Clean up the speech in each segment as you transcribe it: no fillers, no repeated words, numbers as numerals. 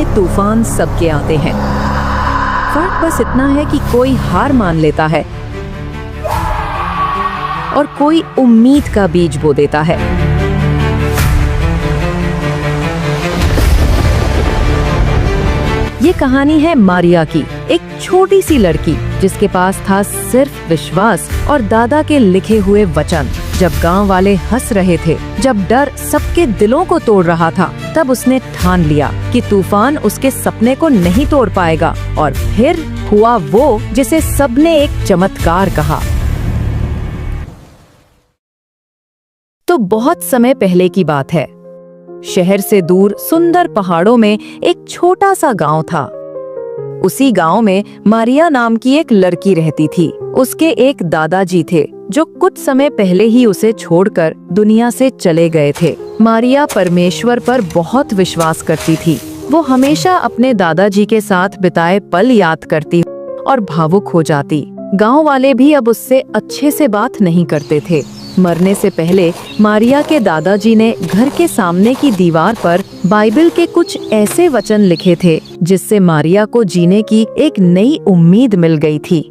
में तूफान सबके आते हैं। फर्क बस इतना है कि कोई हार मान लेता है और कोई उम्मीद का बीज बो देता है। ये कहानी है मारिया की, एक छोटी सी लड़की जिसके पास था सिर्फ विश्वास और दादा के लिखे हुए वचन। जब गांव वाले हंस रहे थे, जब डर सबके दिलों को तोड़ रहा था, तब उसने ठान लिया कि तूफान उसके सपने को नहीं तोड़ पाएगा। और फिर हुआ वो जिसे सबने एक चमत्कार कहा। तो बहुत समय पहले की बात है। शहर से दूर सुंदर पहाड़ों में एक छोटा सा गांव था। उसी गांव में मारिया नाम की एक लड़की रहती थी। उसके एक दादाजी थे जो कुछ समय पहले ही उसे छोड़कर दुनिया से चले गए थे। मारिया परमेश्वर पर बहुत विश्वास करती थी। वो हमेशा अपने दादाजी के साथ बिताए पल याद करती और भावुक हो जाती। गांव वाले भी अब उससे अच्छे से बात नहीं करते थे। मरने से पहले मारिया के दादाजी ने घर के सामने की दीवार पर बाइबल के कुछ ऐसे वचन लिखे थे जिससे मारिया को जीने की एक नई उम्मीद मिल गई थी।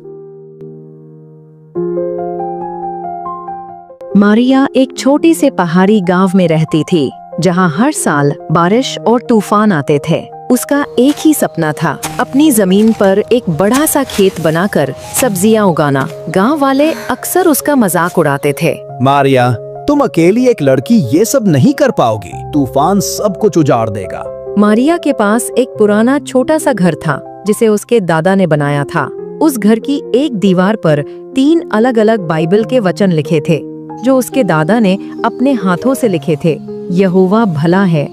मारिया एक छोटी से पहाड़ी गांव में रहती थी, जहां हर साल बारिश और तूफान आते थे। उसका एक ही सपना था, अपनी जमीन पर एक बड़ा सा खेत बनाकर सब्जियां उगाना। गांव वाले अक्सर उसका मजाक उड़ाते थे। मारिया, तुम अकेली एक लड़की ये सब नहीं कर पाओगी, तूफान सब कुछ उजाड़ देगा। मारिया के पास एक पुराना छोटा सा घर था जिसे उसके दादा ने बनाया था। उस घर की एक दीवार पर 3 अलग-अलग बाइबल के वचन लिखे थे जो उसके दादा ने अपने हाथों से लिखे थे। यहोवा भला है,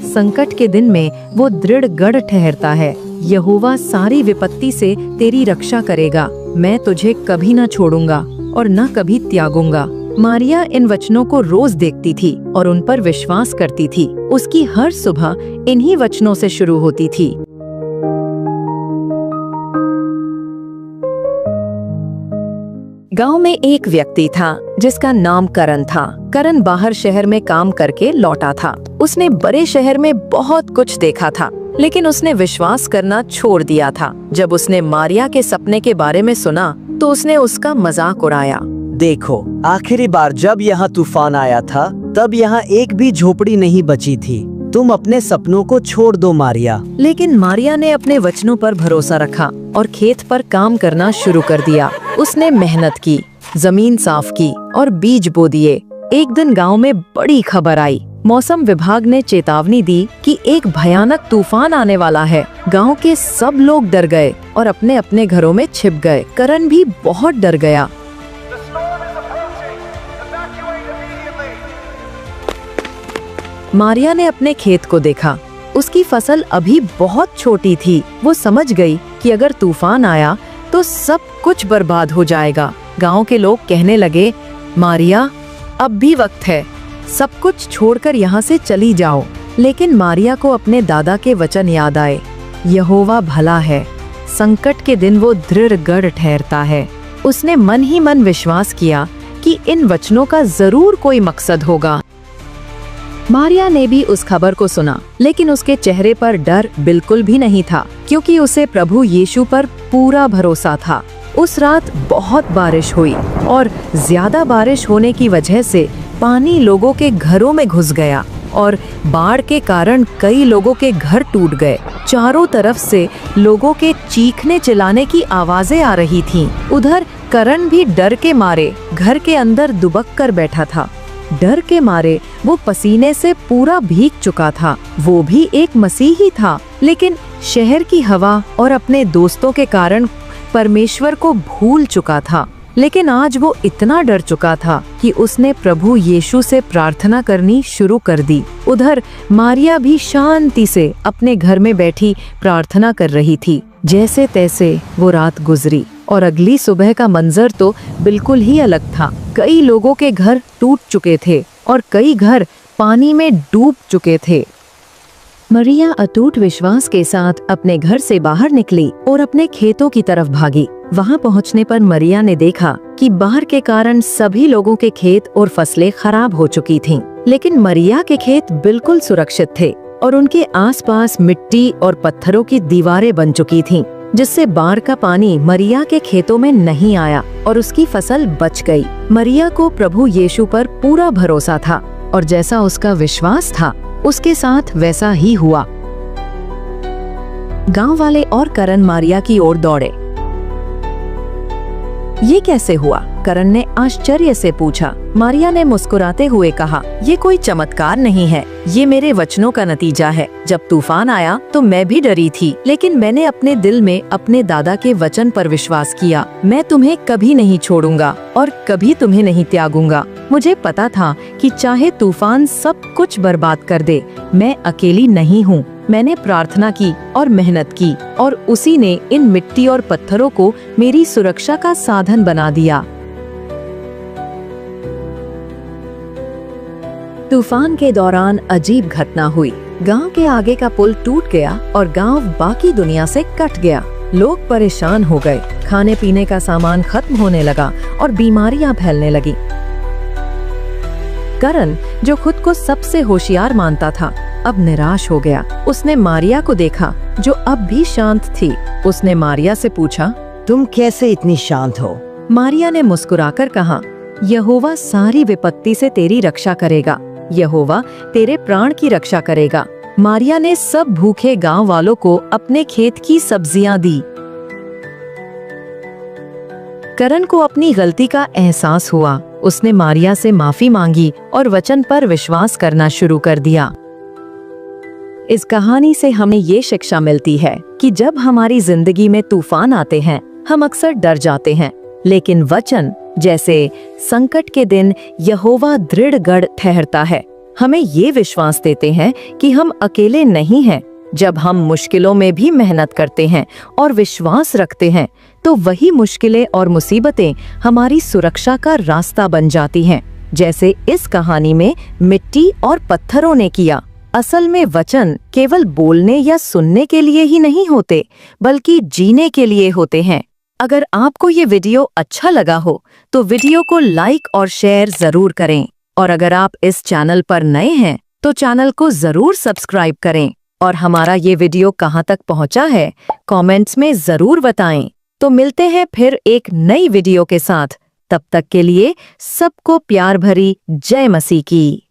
संकट के दिन में वो दृढ़ गढ़ ठहरता है। यहोवा सारी विपत्ति से तेरी रक्षा करेगा। मैं तुझे कभी न छोड़ूंगा और न कभी त्यागूंगा। मारिया इन वचनों को रोज देखती थी और उन पर विश्वास करती थी। उसकी हर सुबह इन्हीं वचनों से शुरू होती थी। गांव में एक व्यक्ति था जिसका नाम करण था। करण बाहर शहर में काम करके लौटा था। उसने बड़े शहर में बहुत कुछ देखा था, लेकिन उसने विश्वास करना छोड़ दिया था। जब उसने मारिया के सपने के बारे में सुना तो उसने उसका मजाक उड़ाया। देखो, आखिरी बार जब यहाँ तूफान आया था तब यहाँ एक भी झोपड़ी नहीं बची थी। तुम अपने सपनों को छोड़ दो मारिया। लेकिन मारिया ने अपने वचनों पर भरोसा रखा और खेत पर काम करना शुरू कर दिया। उसने मेहनत की, जमीन साफ की और बीज बो दिए। एक दिन गांव में बड़ी खबर आई। मौसम विभाग ने चेतावनी दी कि एक भयानक तूफान आने वाला है। गांव के सब लोग डर गए और अपने अपने घरों में छिप गए। करण भी बहुत डर गया। मारिया ने अपने खेत को देखा। उसकी फसल अभी बहुत छोटी थी। वो समझ गई कि अगर तूफान आया तो सब कुछ बर्बाद हो जाएगा। गांव के लोग कहने लगे, मारिया, अब भी वक्त है, सब कुछ छोड़कर यहाँ से चली जाओ। लेकिन मारिया को अपने दादा के वचन याद आए। यहोवा भला है, संकट के दिन वो दृढ़ गढ़ ठहरता है। उसने मन ही मन विश्वास किया कि इन वचनों का जरूर कोई मकसद होगा। मारिया ने भी उस खबर को सुना, लेकिन उसके चेहरे पर डर बिल्कुल भी नहीं था, क्योंकि उसे प्रभु यीशु पर पूरा भरोसा था। उस रात बहुत बारिश हुई और ज्यादा बारिश होने की वजह से पानी लोगों के घरों में घुस गया और बाढ़ के कारण कई लोगों के घर टूट गए। चारों तरफ से लोगों के चीखने चिल्लाने की आवाजें आ रही थीं। उधर करण भी डर के मारे घर के अंदर दुबक कर बैठा था। डर के मारे वो पसीने से पूरा भीग चुका था। वो भी एक मसीही था, लेकिन शहर की हवा और अपने दोस्तों के कारण परमेश्वर को भूल चुका था। लेकिन आज वो इतना डर चुका था कि उसने प्रभु यीशु से प्रार्थना करनी शुरू कर दी। उधर मारिया भी शांति से अपने घर में बैठी प्रार्थना कर रही थी। जैसे तैसे वो रात गुजरी और अगली सुबह का मंजर तो बिल्कुल ही अलग था। कई लोगों के घर टूट चुके थे और कई घर पानी में डूब चुके थे। मारिया अटूट विश्वास के साथ अपने घर से बाहर निकली और अपने खेतों की तरफ भागी। वहां पहुंचने पर मारिया ने देखा कि बाढ़ के कारण सभी लोगों के खेत और फसलें खराब हो चुकी थीं, लेकिन मारिया के खेत बिल्कुल सुरक्षित थे और उनके आसपास मिट्टी और पत्थरों की दीवारें बन चुकी थीं, जिससे बाढ़ का पानी मरिया के खेतों में नहीं आया और उसकी फसल बच गई। मरिया को प्रभु यीशु पर पूरा भरोसा था और जैसा उसका विश्वास था उसके साथ वैसा ही हुआ। गांव वाले और करण मारिया की ओर दौड़े। ये कैसे हुआ? करण ने आश्चर्य से पूछा। मारिया ने मुस्कुराते हुए कहा, ये कोई चमत्कार नहीं है, ये मेरे वचनों का नतीजा है। जब तूफान आया तो मैं भी डरी थी, लेकिन मैंने अपने दिल में अपने दादा के वचन पर विश्वास किया। मैं तुम्हें कभी नहीं छोड़ूंगा और कभी तुम्हें नहीं त्यागूंगा। मुझे पता था कि चाहे तूफान सब कुछ बर्बाद कर दे, मैं अकेली नहीं हूँ। मैंने प्रार्थना की और मेहनत की और उसी ने इन मिट्टी और पत्थरों को मेरी सुरक्षा का साधन बना दिया। तूफान के दौरान अजीब घटना हुई। गांव के आगे का पुल टूट गया और गांव बाकी दुनिया से कट गया। लोग परेशान हो गए, खाने पीने का सामान खत्म होने लगा और बीमारियां फैलने लगी। करण, जो खुद को सबसे होशियार मानता था, अब निराश हो गया। उसने मारिया को देखा, जो अब भी शांत थी। उसने मारिया से पूछा, तुम कैसे इतनी शांत हो? मारिया ने मुस्कुराकर कहा, यहोवा सारी विपत्ति से तेरी रक्षा करेगा। यहोवा तेरे प्राण की रक्षा करेगा। मारिया ने सब भूखे गांव वालों को अपने खेत की सब्जियां दी। करण को अपनी गलती का एहसास हुआ। उसने मारिया से माफी मांगी और वचन पर विश्वास करना शुरू कर दिया। इस कहानी से हमें ये शिक्षा मिलती है कि जब हमारी जिंदगी में तूफान आते हैं, हम अक्सर डर जाते हैं, लेकिन वचन जैसे संकट के दिन यहोवा दृढ़ गढ़ ठहरता है, हमें ये विश्वास देते हैं कि हम अकेले नहीं हैं। जब हम मुश्किलों में भी मेहनत करते हैं और विश्वास रखते हैं, तो वही मुश्किलें और मुसीबतें हमारी सुरक्षा का रास्ता बन जाती हैं, जैसे इस कहानी में मिट्टी और पत्थरों ने किया। असल में वचन केवल बोलने या सुनने के लिए ही नहीं होते, बल्कि जीने के लिए होते हैं। अगर आपको ये वीडियो अच्छा लगा हो तो वीडियो को लाइक और शेयर जरूर करें, और अगर आप इस चैनल पर नए हैं तो चैनल को जरूर सब्सक्राइब करें। और हमारा ये वीडियो कहाँ तक पहुँचा है कमेंट्स में जरूर बताएं। तो मिलते हैं फिर एक नई वीडियो के साथ। तब तक के लिए सबको प्यार भरी जय मसीह की।